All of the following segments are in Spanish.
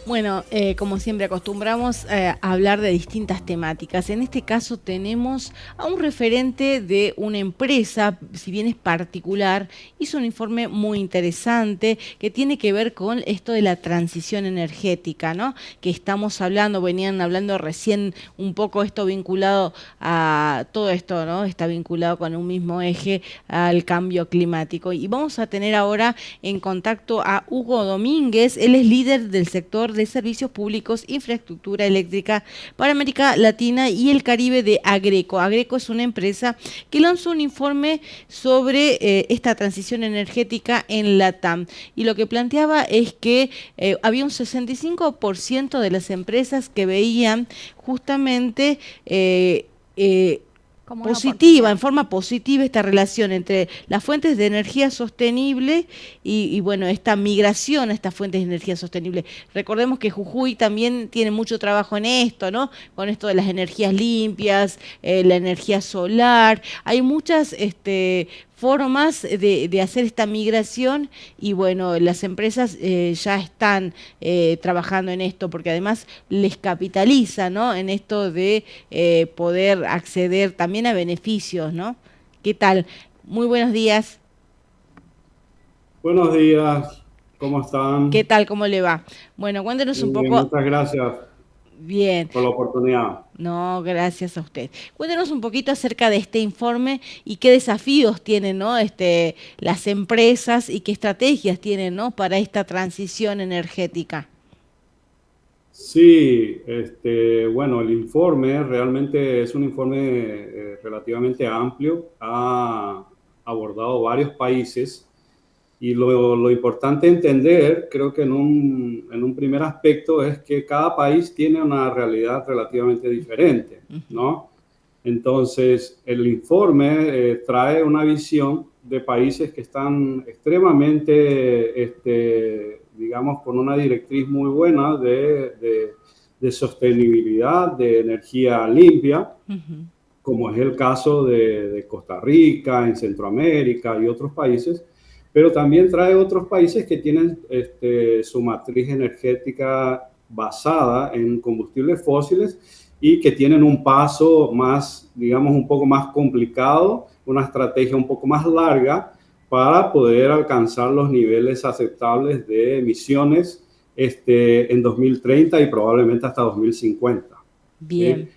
Bueno, como siempre acostumbramos a hablar de distintas temáticas. En este caso tenemos a un referente de una empresa, si bien es particular, hizo un informe muy interesante que tiene que ver con esto de la transición energética, ¿no? Que estamos hablando, venían hablando recién un poco esto vinculado a todo esto, ¿no? Está vinculado con un mismo eje al cambio climático. Y vamos a tener ahora en contacto a Hugo Domínguez. Él es líder del sector de servicios públicos, infraestructura eléctrica para América Latina y el Caribe de Agreco. Agreco es una empresa que lanzó un informe sobre esta transición energética en LATAM. Y lo que planteaba es que había un 65% de las empresas que veían justamente Como una positiva, en oportunidad. forma positiva esta relación entre las fuentes de energía sostenible y bueno, esta migración a estas fuentes de energía sostenible. Recordemos que Jujuy también tiene mucho trabajo en esto, ¿no? Con esto de las energías limpias, la energía solar. Hay muchas formas de hacer esta migración y bueno, las empresas ya están trabajando en esto porque además les capitaliza, ¿no? En esto de poder acceder también a beneficios, ¿no? ¿Qué tal? Muy buenos días. Buenos días, ¿cómo ¿Qué están? tal? ¿Cómo le va? Bueno, cuéntenos un Muy bien, poco. muchas gracias Bien. por la oportunidad. No, gracias a usted. Cuéntenos un poquito acerca de este informe y qué desafíos tienen, ¿no? Las empresas y qué estrategias tienen, ¿no? Para esta transición energética. Sí, bueno, el informe realmente es un informe relativamente amplio, ha abordado varios países y lo importante entender, creo que en un primer aspecto, es que cada país tiene una realidad relativamente diferente, ¿no? Entonces, el informe trae una visión de países que están extremadamente, digamos, con una directriz muy buena de sostenibilidad, de energía limpia, Ujú. como es el caso de Costa Rica, en Centroamérica y otros países, pero también trae otros países que tienen su matriz energética basada en combustibles fósiles y que tienen un paso más, digamos, un poco más complicado, una estrategia un poco más larga para poder alcanzar los niveles aceptables de emisiones en 2030 y probablemente hasta 2050. ¿Sí? Bien,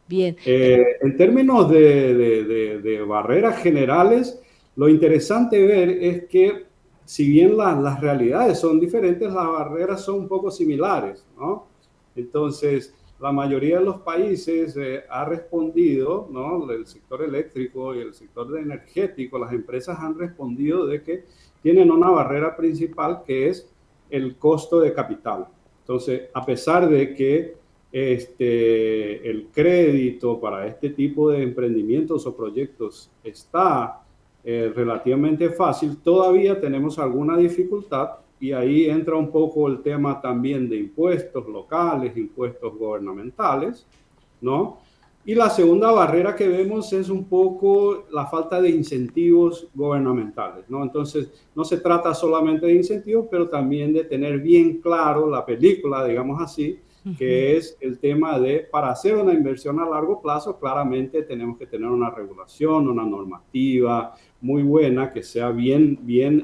bien. En términos de barreras generales, lo interesante ver es que si bien las realidades son diferentes, las barreras son un poco similares, ¿no? Entonces, la mayoría de los países ha respondido, ¿no? El sector eléctrico y el sector energético, las empresas han respondido de que tienen una barrera principal que es el costo de capital. Entonces, a pesar de que el crédito para este tipo de emprendimientos o proyectos está relativamente fácil, todavía tenemos alguna dificultad y ahí entra un poco el tema también de impuestos locales, impuestos gubernamentales, ¿no? Y la segunda barrera que vemos es un poco la falta de incentivos gubernamentales, ¿no? Entonces, no se trata solamente de incentivos, pero también de tener bien claro la película, digamos así, Ujú. que es el tema de, para hacer una inversión a largo plazo, claramente tenemos que tener una regulación, una normativa muy buena, que sea bien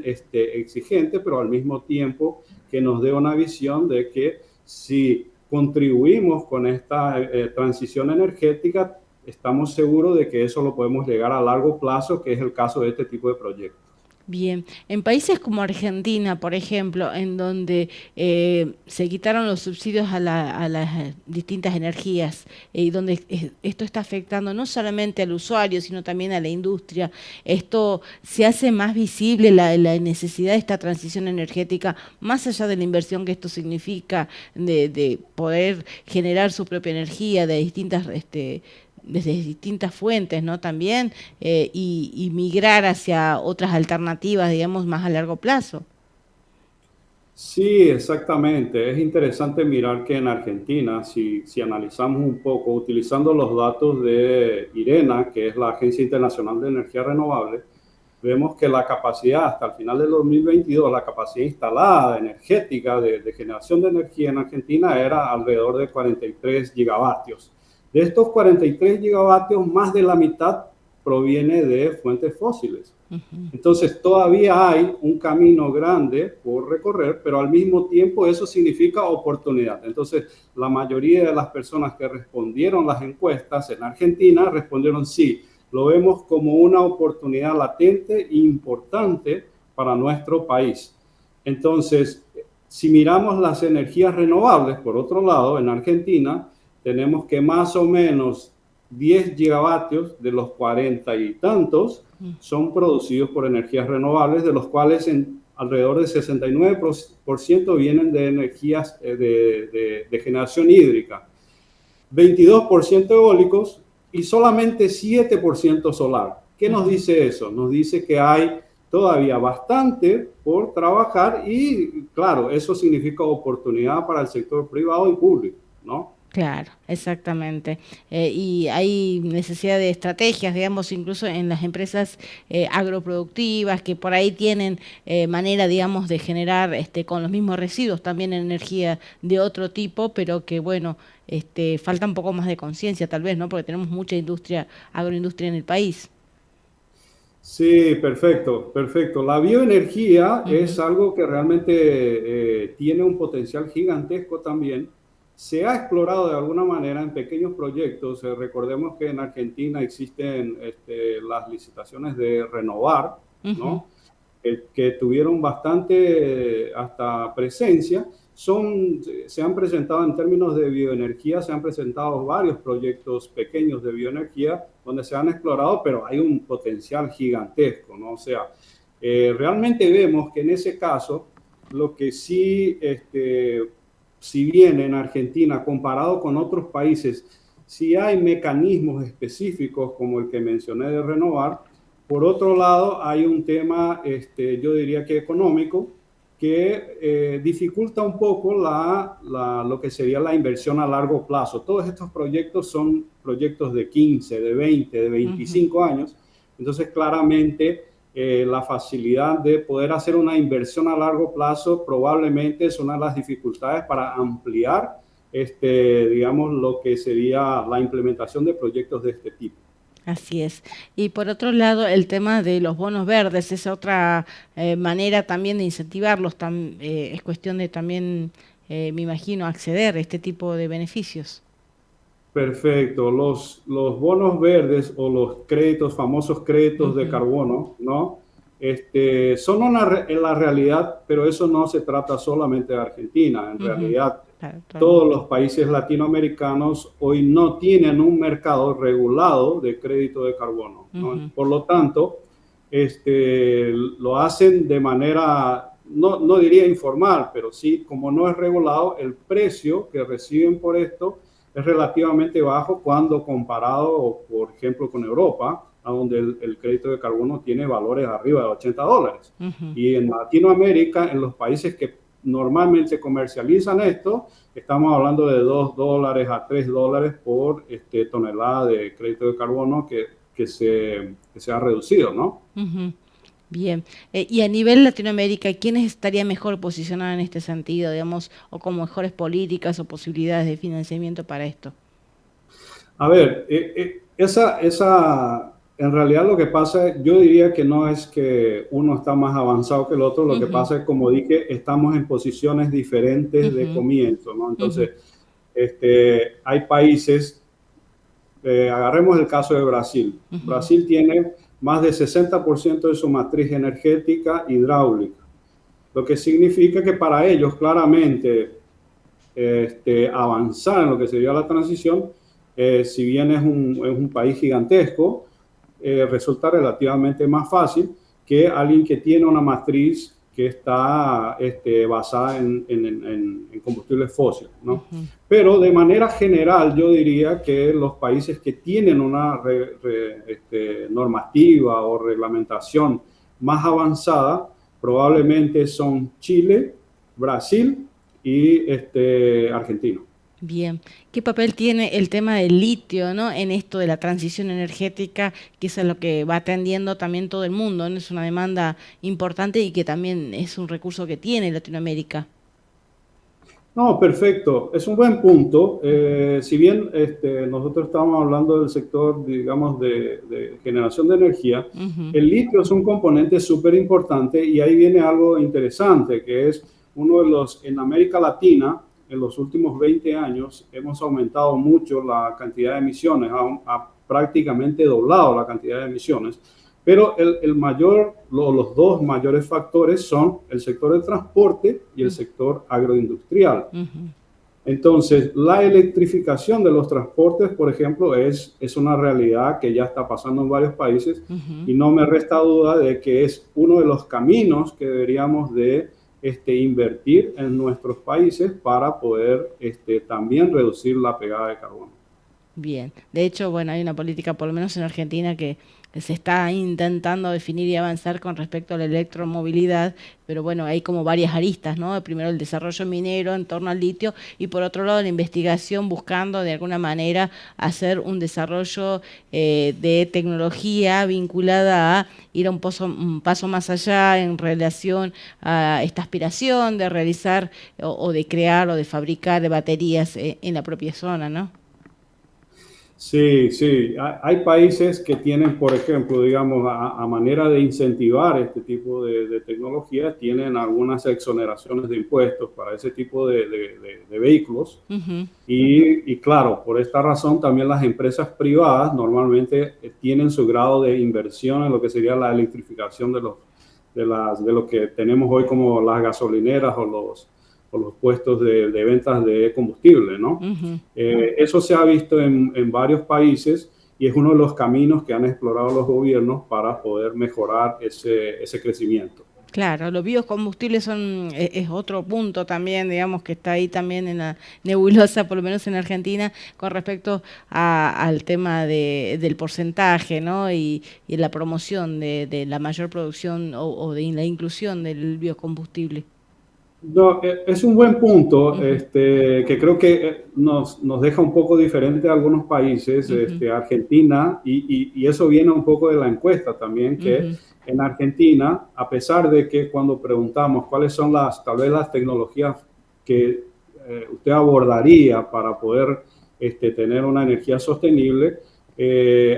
exigente, pero al mismo tiempo que nos dé una visión de que si contribuimos con esta transición energética, estamos seguros de que eso lo podemos llegar a largo plazo, que es el caso de este tipo de proyectos. Bien, en países como Argentina, por ejemplo, en donde se quitaron los subsidios a las distintas energías y donde esto está afectando no solamente al usuario, sino también a la industria, esto se hace más visible la necesidad de esta transición energética, más allá de la inversión que esto significa, de poder generar su propia energía de distintas desde distintas fuentes, ¿no? También, y migrar hacia otras alternativas, digamos, más a largo plazo. Sí, exactamente. Es interesante mirar que en Argentina, si analizamos un poco, utilizando los datos de IRENA, que es la Agencia Internacional de Energía Renovable, vemos que la capacidad hasta el final del 2022, la capacidad instalada energética de generación de energía en Argentina era alrededor de 43 gigavatios. De estos 43 gigavatios, más de la mitad proviene de fuentes fósiles. Entonces todavía hay un camino grande por recorrer, pero al mismo tiempo eso significa oportunidad. Entonces la mayoría de las personas que respondieron las encuestas en Argentina respondieron sí, lo vemos como una oportunidad latente e importante para nuestro país. Entonces, si miramos las energías renovables, por otro lado, en Argentina tenemos que más o menos 10 gigavatios de los 40 y tantos son producidos por energías renovables, de los cuales alrededor del 69% vienen de energías de generación hídrica, 22% eólicos y solamente 7% solar. ¿Qué nos dice eso? Nos dice que hay todavía bastante por trabajar y, claro, eso significa oportunidad para el sector privado y público, ¿no? Claro, exactamente. Y hay necesidad de estrategias, digamos, incluso en las empresas agroproductivas que por ahí tienen manera, digamos, de generar con los mismos residuos también energía de otro tipo, pero que, bueno, falta un poco más de conciencia tal vez, ¿no? Porque tenemos mucha industria, agroindustria en el país. Sí, perfecto, perfecto. La bioenergía es algo que realmente tiene un potencial gigantesco también. Se ha explorado de alguna manera en pequeños proyectos. Recordemos que en Argentina existen las licitaciones de Renovar, ¿no? Que tuvieron bastante hasta presencia. Se han presentado en términos de bioenergía, se han presentado varios proyectos pequeños de bioenergía donde se han explorado, pero hay un potencial gigantesco, ¿no? O sea, realmente vemos que en ese caso, lo que sí, si bien en Argentina, comparado con otros países, sí hay mecanismos específicos como el que mencioné de Renovar, por otro lado, hay un tema, yo diría que económico, que dificulta un poco lo que sería la inversión a largo plazo. Todos estos proyectos son proyectos de 15, de 20, de 25 años. Entonces, claramente, la facilidad de poder hacer una inversión a largo plazo probablemente es una de las dificultades para ampliar, digamos, lo que sería la implementación de proyectos de este tipo. Así es. Y por otro lado, el tema de los bonos verdes es otra manera también de incentivarlos. Es cuestión de también, me imagino, acceder a este tipo de beneficios. Perfecto. Los bonos verdes o los créditos, famosos créditos de carbono, ¿no? Son en la realidad, pero eso no se trata solamente de Argentina. En realidad, Claro, todos los países latinoamericanos hoy no tienen un mercado regulado de crédito de carbono, ¿no? Por lo tanto, lo hacen de manera, no diría informal, pero sí, como no es regulado, el precio que reciben por esto es relativamente bajo cuando comparado, por ejemplo, con Europa, a donde el crédito de carbono tiene valores arriba de $80. Y en Latinoamérica, en los países que normalmente comercializan esto, estamos hablando de $2 a $3 por tonelada de crédito de carbono que se ha reducido, ¿no? Bien. Y a nivel Latinoamérica, ¿quiénes estarían mejor posicionados en este sentido, digamos, o con mejores políticas o posibilidades de financiamiento para esto? A ver, en realidad lo que pasa, yo diría que no es que uno está más avanzado que el otro, lo que pasa es, como dije, estamos en posiciones diferentes de comienzo, ¿no? Entonces, hay países, agarremos el caso de Brasil. Brasil tiene más de 60% de su matriz energética hidráulica, lo que significa que para ellos claramente avanzar en lo que sería la transición, si bien es un país gigantesco, resulta relativamente más fácil que alguien que tiene una matriz que está basada en combustibles fósiles, ¿no? Pero de manera general yo diría que los países que tienen una normativa o reglamentación más avanzada probablemente son Chile, Brasil y Argentina. Bien, ¿qué papel tiene el tema del litio, ¿no? En esto de la transición energética, que es a lo que va atendiendo también todo el mundo, ¿no? Es una demanda importante y que también es un recurso que tiene Latinoamérica. No, perfecto. Es un buen punto. Si bien nosotros estamos hablando del sector, digamos, de generación de energía, Ujú, el litio es un componente súper importante y ahí viene algo interesante, que es uno de los, en América Latina, en los últimos 20 años, hemos aumentado mucho la cantidad de emisiones, ha prácticamente doblado la cantidad de emisiones. Pero los dos mayores factores son el sector del transporte y el sector agroindustrial. ujú, Entonces, la electrificación de los transportes, por ejemplo, es una realidad que ya está pasando en varios países ujú. y no me resta duda de que es uno de los caminos que deberíamos de invertir en nuestros países para poder también reducir la pegada de carbono. Bien, de hecho, bueno, hay una política, por lo menos en Argentina, que se está intentando definir y avanzar con respecto a la electromovilidad, pero bueno, hay como varias aristas, ¿no? Primero el desarrollo minero en torno al litio y por otro lado la investigación buscando de alguna manera hacer un desarrollo de tecnología vinculada a ir a un paso más allá en relación a esta aspiración de realizar o de crear o de fabricar baterías en la propia zona, ¿no? Sí, sí. Hay países que tienen, por ejemplo, digamos, a manera de incentivar este tipo de tecnologías, tienen algunas exoneraciones de impuestos para ese tipo de vehículos. Ujú, Y claro, por esta razón también las empresas privadas normalmente tienen su grado de inversión en lo que sería la electrificación de lo que tenemos hoy como las gasolineras o los puestos de ventas de combustible, ¿no? ujú. Eso se ha visto en varios países y es uno de los caminos que han explorado los gobiernos para poder mejorar ese crecimiento. Claro, los biocombustibles son, es otro punto también, digamos, que está ahí también en la nebulosa, por lo menos en Argentina, con respecto al tema del porcentaje, ¿no? Y la promoción de la mayor producción o de la inclusión del biocombustible. No, es un buen punto, Ujú, que creo que nos deja un poco diferente a algunos países, ujú, Argentina, y eso viene un poco de la encuesta también, que ujú, en Argentina, a pesar de que cuando preguntamos cuáles son tal vez las tecnologías que usted abordaría para poder tener una energía sostenible,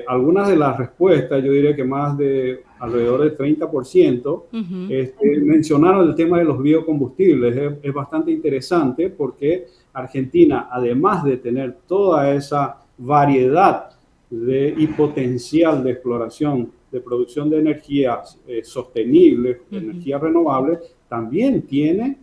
algunas de las respuestas, yo diría que más de alrededor del 30%, ujú, mencionaron el tema de los biocombustibles. Es bastante interesante porque Argentina, además de tener toda esa variedad y potencial de exploración, de producción de energías sostenibles, ujú. energías renovables, también tiene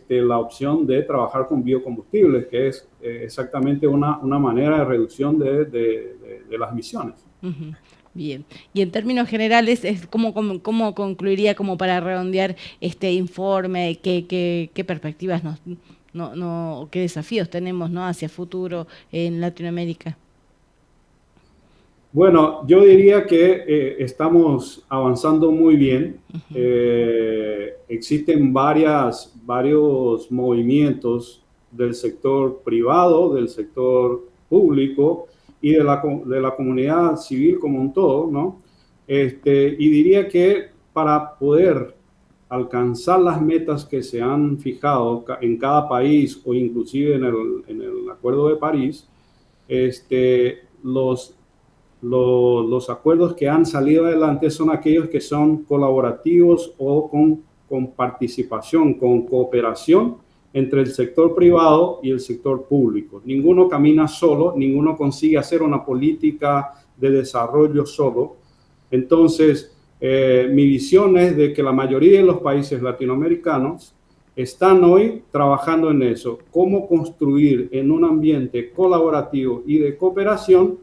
la opción de trabajar con biocombustibles, que es exactamente una manera de reducción de las emisiones. Ujú, bien. Y en términos generales, ¿cómo concluiría como para redondear este informe? ¿Qué perspectivas qué desafíos tenemos, ¿no? Hacia futuro en Latinoamérica? Bueno, yo diría que estamos avanzando muy bien. Ujú, Existen varios movimientos del sector privado, del sector público y de la comunidad civil como un todo, ¿no? Y diría que para poder alcanzar las metas que se han fijado en cada país o inclusive en el Acuerdo de París, los acuerdos que han salido adelante son aquellos que son colaborativos o con participación, con cooperación entre el sector privado y el sector público. Ninguno camina solo, ninguno consigue hacer una política de desarrollo solo. Entonces, mi visión es de que la mayoría de los países latinoamericanos están hoy trabajando en eso, cómo construir en un ambiente colaborativo y de cooperación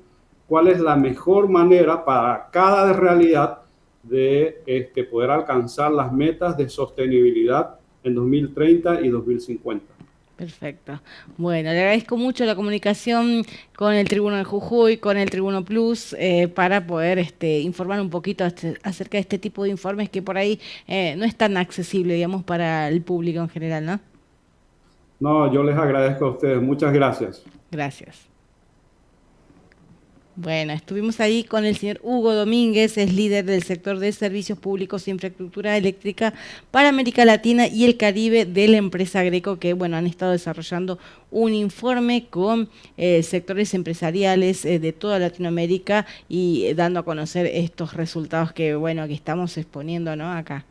cuál es la mejor manera para cada realidad de poder alcanzar las metas de sostenibilidad en 2030 y 2050. perfecto. Bueno, le agradezco mucho la comunicación con el Tribuno de Jujuy, con el Tribuno Plus, para poder informar un poquito acerca de este tipo de informes que por ahí no es tan accesible, digamos, para el público en general, ¿no? No, yo les agradezco a ustedes. Muchas gracias. Gracias. Bueno, estuvimos ahí con el señor Hugo Domínguez, es líder del sector de servicios públicos e infraestructura eléctrica para América Latina y el Caribe de la empresa Greco, que bueno, han estado desarrollando un informe con sectores empresariales de toda Latinoamérica y dando a conocer estos resultados que bueno, que estamos exponiendo, ¿no? Acá.